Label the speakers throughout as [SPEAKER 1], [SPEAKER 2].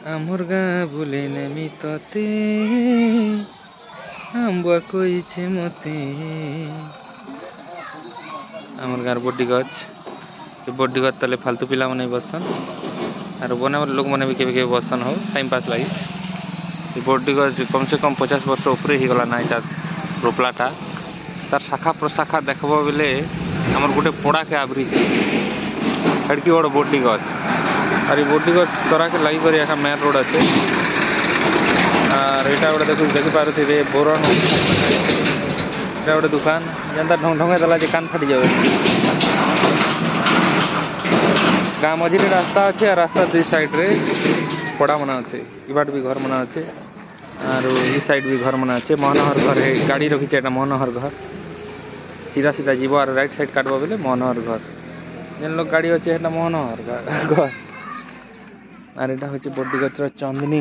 [SPEAKER 1] आमर गाँ बुले नेमी तते आंबा कइछे मते आमर गाँव बड्डी गछ बड्डी गछ तले फालतू पिला माने बसन आर बनावर लोक माने भी केबे केबे बसन हो टाइम पास लगी बड्डी गछ कम से कम 50 वर्ष ऊपर ही गला ना इटा रोपलाटा तार शाखा प्रशाखा देखबो बेले हमर गोटे पोड़ा के आबरी खड़की बड़ बड्डी गछ और ये बड्डी गछ तोरा के लगी पर यहाँ मेन रोड अच्छे और यहाँ गोटे देखी पारे बोरन यहाँ गोटे दुकान जनता ढंग ढंगे देला जे कान फाटी जाए गाँ मझे रास्ता अच्छे और रास्ता दुई साइड रे पड़ा मना अच्छे इबाट भी घर मना अच्छे और इस साइड भी घर मना अच्छे मोहनहर घर है गाड़ी रखी है मोहनहर घर सीधा सीधा जीव और राइट साइड काटब बोले मोहनहर घर जेन लोग गाड़ी अच्छे मोहनहर घर और यहाँ हूँ बड्डी गचर चंदनी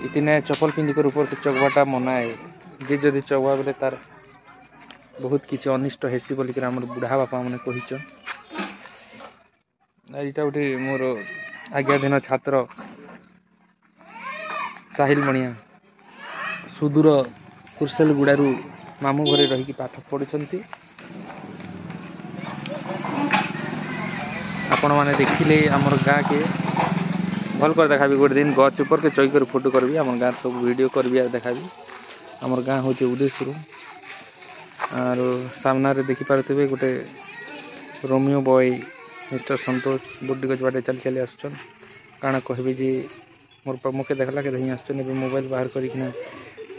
[SPEAKER 1] इतने चप्पल पिंधिक ऊपर के चकवाटा मना है जे जदि चकवा बेले तार बहुत किसी अनिष्ट हेसी बोलिक बुढ़ा बापा मैंने कहीचन यहाँ गोटे मोर आज्ञाधीन छात्र साहिल मणिया सुदूर कुर्सेलगुड़ू मामू घरे रही पाठ पढ़ुंट आपण मैंने देखिले आमर गाँ के भल कर देखा गोटे दिन गच ऊपर के चई कर फोटो करबी आम गाँ सब वीडियो करबी और देखा आमर गाँ हूँ उदयपुर और सामना रे देखी पारे गोटे रोमियो बॉय मिस्टर संतोष बड्डी गच बाटे चल चली आसुन काଣା कहबी जी मोर मुखे देखला के दही आसुन ए मोबाइल बाहर करना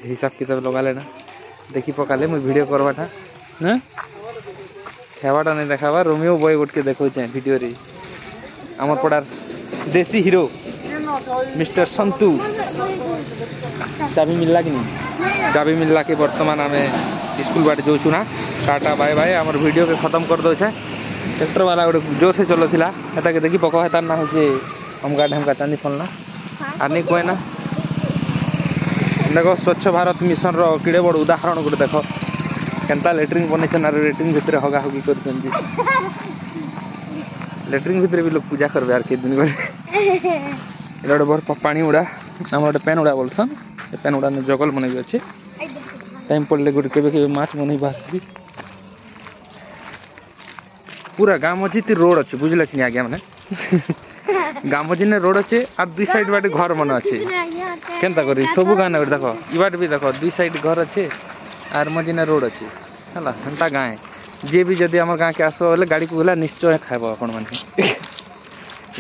[SPEAKER 1] हिसाब किताब लगा लेना देखी पकाले मुझे वीडियो करवाटा ना खेवाटा नहीं देखावा रोमियो बॉय गोट के देखो वीडियो रे आमर पड़ार देसी हीरो मिस्टर संतू चाबी मिलला कि नहीं चाबी मिलला के वर्तमान आम स्कूल बाटे जाऊँ ना टाटा बाय बाय आमर वीडियो के खत्म कर दे ट्रैक्टर वाला गोटे जोर से चलुला एटा के देखी पका तार ना हूँ हमका ढमका चांदी फलना आर नहीं कहे ना देखो स्वच्छ भारत मिशन रो किड़े बड़ उदाहरण गोटे देख केनता लेट्रिंग बनई लेट्रिंग भितर हगा हगी कर लेट्रिंग भितर भी लोग पूजा करबे यार के दिन गोटे गोटे बड़ पानी उड़ा आम गोटे पेन उड़ा बोलसन पेन उड़ा जगल मन भी अच्छे टाइम पड़े गोटे केबे माछ मन बासी पूरा गाँ मझी रोड अच्छे बुझल कि आज्ञा मैंने गाँ मझी ने रोड अच्छे और दुई साइड बाटे घर मन अच्छे केनता करी सब गाँ ने देख इबाट भी देख दुई साइड घर अच्छे आर मझी ने रोड अच्छे है हेन्ता गाँ जी भी जदि आम गाँ के आस बोले गाड़ी को गला निश्चय खाब आपण मैंने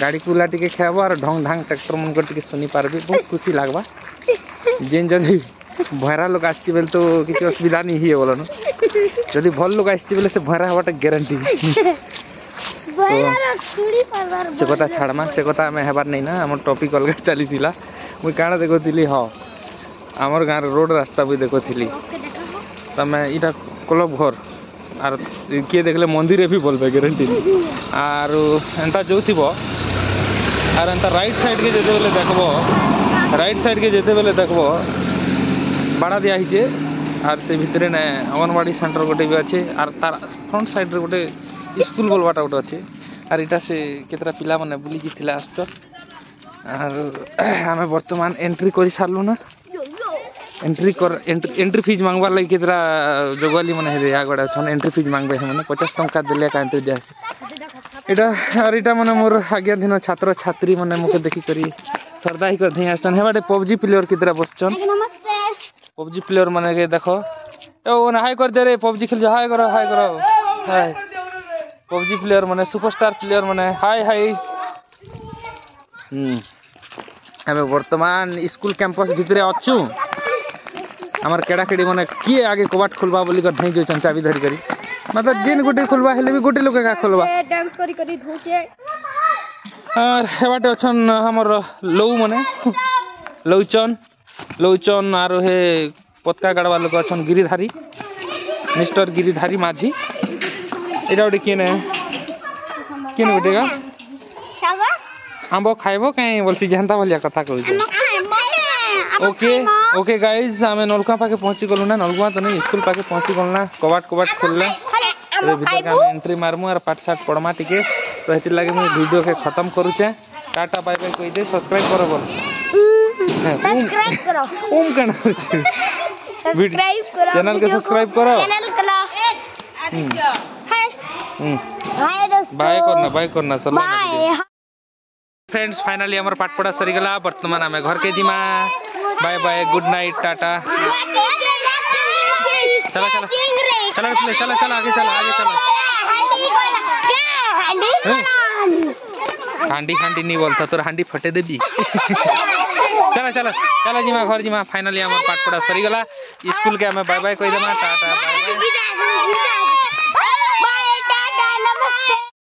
[SPEAKER 1] गाड़ी को गला टे खाब और ढंग ढांग ट्रैक्टर मन कर सुनी पार्बी बहुत खुशी लगवा जेन जदि भैरा लोग आसची बेले तो किसी असुविधा नहीं ही बोलन जदि भल लोग आसची बेले से भैरा हवाटा ग्यारंटी से कथा छाड़मा से कथा आम हेबार नहीं ना आम टॉपिक अलग चली मुई काଣା देखुली हाँ आमर गाँव रोड रास्ता भी देखुली तमें इटा क्लब घर आर किए देखले मंदिर भी बोलबे ग्यारंटी आर एंता जो थी आर एंता राइट साइड के जेते बेले देखबो राइट साइड के जेते बेले देखबो बाड़ा दिया हिचे आर से भितरे ने अंगनवाड़ी सेंटर गोटे भी अच्छे आर तार फ्रंट साइड रे गोटे स्कूल बोलवाटा गोटे अच्छे आर इटा से केतरा पिला माने बुली कि आसुच आर आम बर्तमान एंट्री कर सारू ना एंट्री फीस मांगवार लगे केतरा जोगाली मैंने आगड़े अच्छा एंट्री फीस मांगे मैंने 50 टंका देले का एंट्री दिया इटा और इटा मैंने मोर आज्ञाधीन छात्र छात्री मैंने मुझे देखिक श्रद्धा ही कर दी आसन हे पबजी प्लेयर कितरा बसचन पबजी प्लेयर मैंने के देख ओ हाई कर दे रे पबजी खेल हाई करो हाय पबजी प्लेयर मैंने सुपरस्टार प्लेयर मैंने हाय हाय हमें वर्तमान स्कूल कैंपस भितर अच्छु आमर केड़ा केड़ी मैंने किए आगे कबाट खोलवा बोली कर नहीं जो चाबी धरी करी मतलब जिन गोटे खोलवा हेले भी गोटे लोग का खोलवा
[SPEAKER 2] डांस करी धोचे
[SPEAKER 1] और हेबाटे अछन हमर लौ मने लौचन आरो हे पतका गाड़वा लोग अछन गिरिधारी मिस्टर गिरिधारी माझी एटा गोटे केने गोटे का आंब खाइबो कहीं बोलसी जनता भलिया कथा कहू ओके ओके गाइज आम नलकुआ पाखे पहुँची गलु ना नलकुआ तो नहीं स्कूल पाखे पहुँची गलु ना कबाट खोलना भीतर एंट्री मारमु और पाठ साठ पढ़मा टिके तो ये लगे मुझे वीडियो के खत्म करुचे। टाटा बाय बाय कह दे सब्सक्राइब करो बोल
[SPEAKER 2] सब्सक्राइब करो
[SPEAKER 1] ओम कण
[SPEAKER 2] सब्सक्राइब करो
[SPEAKER 1] चैनल के सब्सक्राइब करो
[SPEAKER 2] चैनल करो हाय दोस्तों
[SPEAKER 1] बाय करना चलो
[SPEAKER 2] बाय
[SPEAKER 1] फ्रेंड्स फाइनली हमर पाठ पढ़ा सरी गला वर्तमान हमें घर के जिमा bye bye good night tata चलो चलो चलो चलो चलो आगे चलो हांडी हांडी नहीं बोलता तोर हांडी फटे देबी चलो चलो चलो जिमा घर जिमा फाइनली हमर पाठ पढ़ा सरी गला स्कूल के हमें बाय बाय कह देमा टाटा बाय बाय